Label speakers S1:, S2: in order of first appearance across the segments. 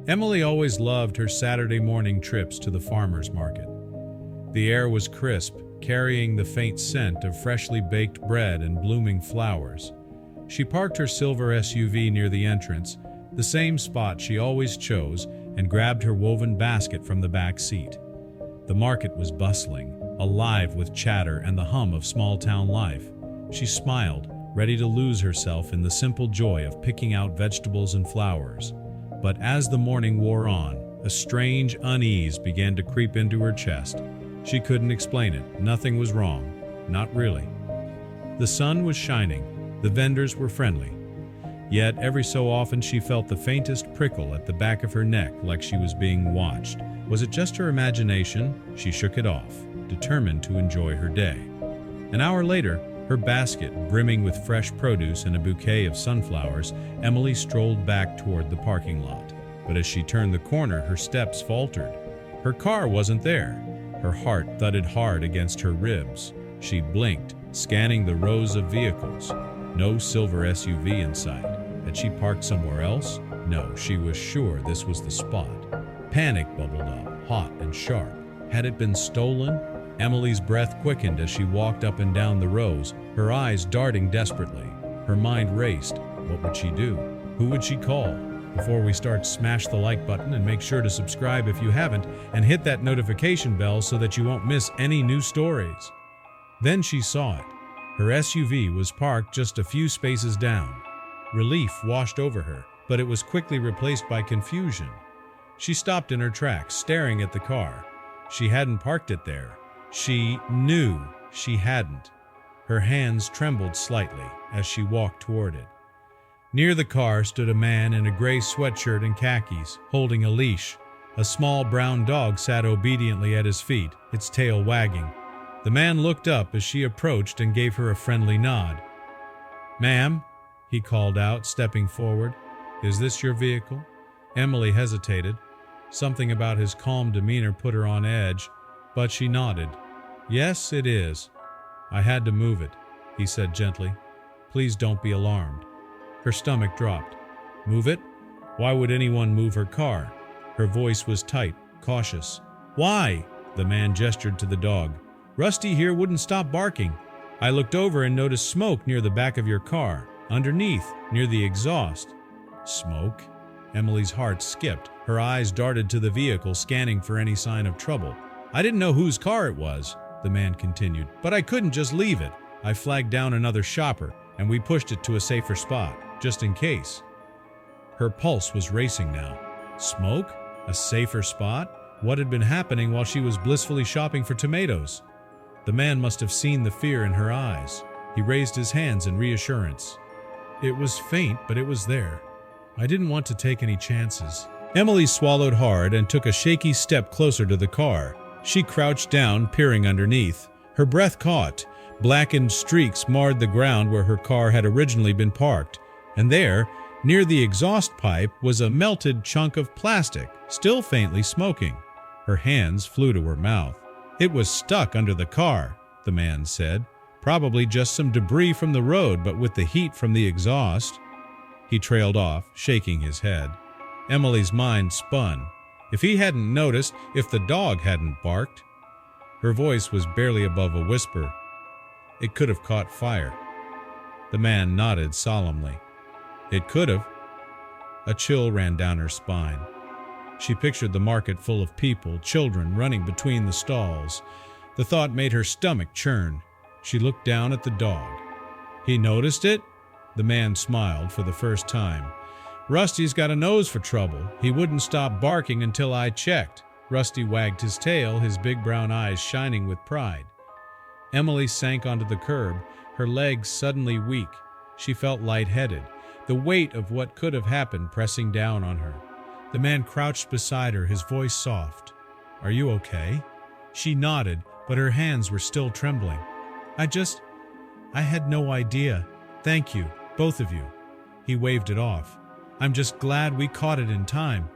S1: Emily always loved her Saturday morning trips to the farmer's market. The air was crisp, carrying the faint scent of freshly baked bread and blooming flowers. She parked her silver SUV near the entrance, the same spot she always chose, and grabbed her woven basket from the back seat. The market was bustling, alive with chatter and the hum of small-town life. She smiled, ready to lose herself in the simple joy of picking out vegetables and flowers. But as the morning wore on, a strange unease began to creep into her chest. She couldn't explain it. Nothing was wrong. Not really. The sun was shining. The vendors were friendly. Yet every so often she felt the faintest prickle at the back of her neck, like she was being watched. Was it just her imagination? She shook it off, determined to enjoy her day. An hour later, her basket brimming with fresh produce and a bouquet of sunflowers, Emily strolled back toward the parking lot. But as she turned the corner, her steps faltered. Her car wasn't there. Her heart thudded hard against her ribs. She blinked, scanning the rows of vehicles. No silver SUV in sight. Had she parked somewhere else? No, she was sure this was the spot. Panic bubbled up, hot and sharp. Had it been stolen? Emily's breath quickened as she walked up and down the rows, her eyes darting desperately. Her mind raced. What would she do? Who would she call? Before we start, smash the like button and make sure to subscribe if you haven't, and hit that notification bell so that you won't miss any new stories. Then she saw it. Her SUV was parked just a few spaces down. Relief washed over her, but it was quickly replaced by confusion. She stopped in her tracks, staring at the car. She hadn't parked it there. She knew she hadn't. Her hands trembled slightly as she walked toward it. Near the car stood a man in a gray sweatshirt and khakis, holding a leash. A small brown dog sat obediently at his feet, its tail wagging. The man looked up as she approached and gave her a friendly nod. "Ma'am," he called out, stepping forward. "Is this your vehicle?" Emily hesitated. Something about his calm demeanor put her on edge, but she nodded. "Yes, it is. I had to move it," he said gently. "Please don't be alarmed." Her stomach dropped. "Move it? Why would anyone move her car?" Her voice was tight, cautious. "Why?" The man gestured to the dog. "Rusty here wouldn't stop barking. I looked over and noticed smoke near the back of your car, underneath, near the exhaust." Smoke? Emily's heart skipped. Her eyes darted to the vehicle, scanning for any sign of trouble. "I didn't know whose car it was," the man continued, "but I couldn't just leave it. I flagged down another shopper, and we pushed it to a safer spot, just in case." Her pulse was racing now. Smoke? A safer spot? What had been happening while she was blissfully shopping for tomatoes? The man must have seen the fear in her eyes. He raised his hands in reassurance. It was faint, but it was there. I didn't want to take any chances. Emily swallowed hard and took a shaky step closer to the car. She crouched down, peering underneath. Her breath caught. Blackened streaks marred the ground where her car had originally been parked. And there, near the exhaust pipe, was a melted chunk of plastic, still faintly smoking. Her hands flew to her mouth. "It was stuck under the car," the man said. "Probably just some debris from the road, but with the heat from the exhaust." He trailed off, shaking his head. Emily's mind spun. If he hadn't noticed, if the dog hadn't barked. Her voice was barely above a whisper. "It could have caught fire." The man nodded solemnly. "It could have." A chill ran down her spine. She pictured the market full of people, children running between the stalls. The thought made her stomach churn. She looked down at the dog. "He noticed it?" The man smiled for the first time. "Rusty's got a nose for trouble. He wouldn't stop barking until I checked." Rusty wagged his tail, his big brown eyes shining with pride. Emily sank onto the curb, her legs suddenly weak. She felt lightheaded, the weight of what could have happened pressing down on her. The man crouched beside her, his voice soft. "Are you okay?" She nodded, but her hands were still trembling. I had no idea. Thank you, both of you." He waved it off. "I'm just glad we caught it in time."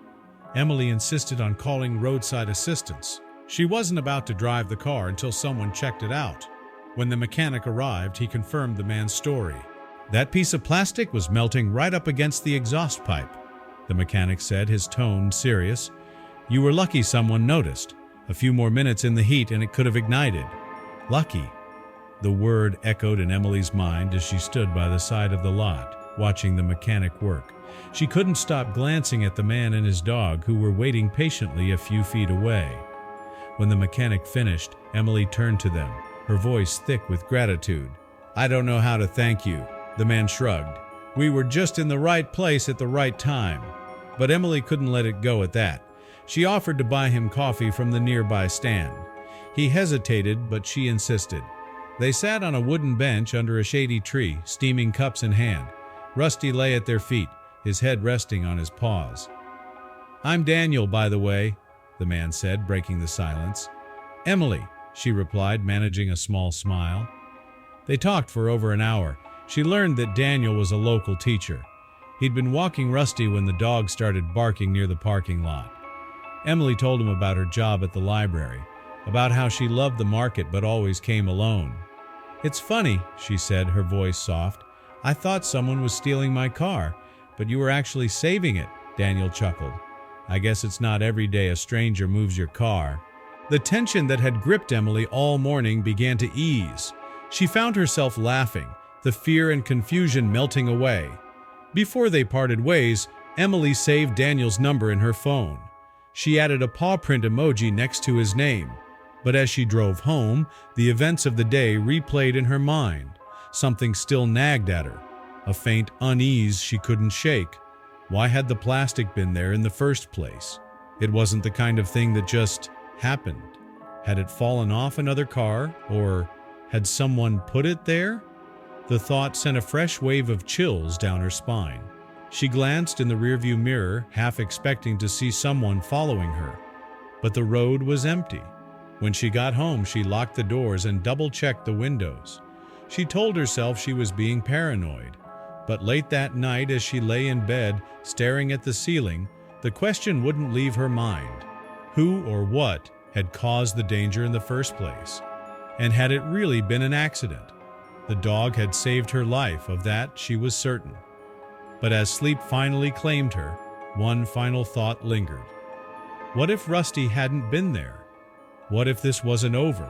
S1: Emily insisted on calling roadside assistance. She wasn't about to drive the car until someone checked it out. When the mechanic arrived, he confirmed the man's story. That piece of plastic was melting right up against the exhaust pipe. the mechanic said, his tone serious. "You were lucky someone noticed. A few more minutes in the heat and it could have ignited." Lucky. The word echoed in Emily's mind as she stood by the side of the lot, watching the mechanic work. She couldn't stop glancing at the man and his dog, who were waiting patiently a few feet away. When the mechanic finished, Emily turned to them, her voice thick with gratitude. "I don't know how to thank you," the man shrugged. "We were just in the right place at the right time." But Emily couldn't let it go at that. She offered to buy him coffee from the nearby stand. He hesitated, but she insisted. They sat on a wooden bench under a shady tree, steaming cups in hand. Rusty lay at their feet, his head resting on his paws. "I'm Daniel, by the way," the man said, breaking the silence. "Emily," she replied, managing a small smile. They talked for over an hour. She learned that Daniel was a local teacher. He'd been walking Rusty when the dog started barking near the parking lot. Emily told him about her job at the library, about how she loved the market but always came alone. "It's funny," she said, her voice soft. "I thought someone was stealing my car, but you were actually saving it," Daniel chuckled. "I guess it's not every day a stranger moves your car." The tension that had gripped Emily all morning began to ease. She found herself laughing, the fear and confusion melting away. Before they parted ways, Emily saved Daniel's number in her phone. She added a paw print emoji next to his name. But as she drove home, the events of the day replayed in her mind. Something still nagged at her, a faint unease she couldn't shake. Why had the plastic been there in the first place? It wasn't the kind of thing that just happened. Had it fallen off another car, or had someone put it there? The thought sent a fresh wave of chills down her spine. She glanced in the rearview mirror, half expecting to see someone following her. But the road was empty. When she got home, she locked the doors and double-checked the windows. She told herself she was being paranoid. But late that night, as she lay in bed, staring at the ceiling, the question wouldn't leave her mind. Who or what had caused the danger in the first place? And had it really been an accident? The dog had saved her life, of that she was certain. But as sleep finally claimed her, one final thought lingered. What if Rusty hadn't been there? What if this wasn't over?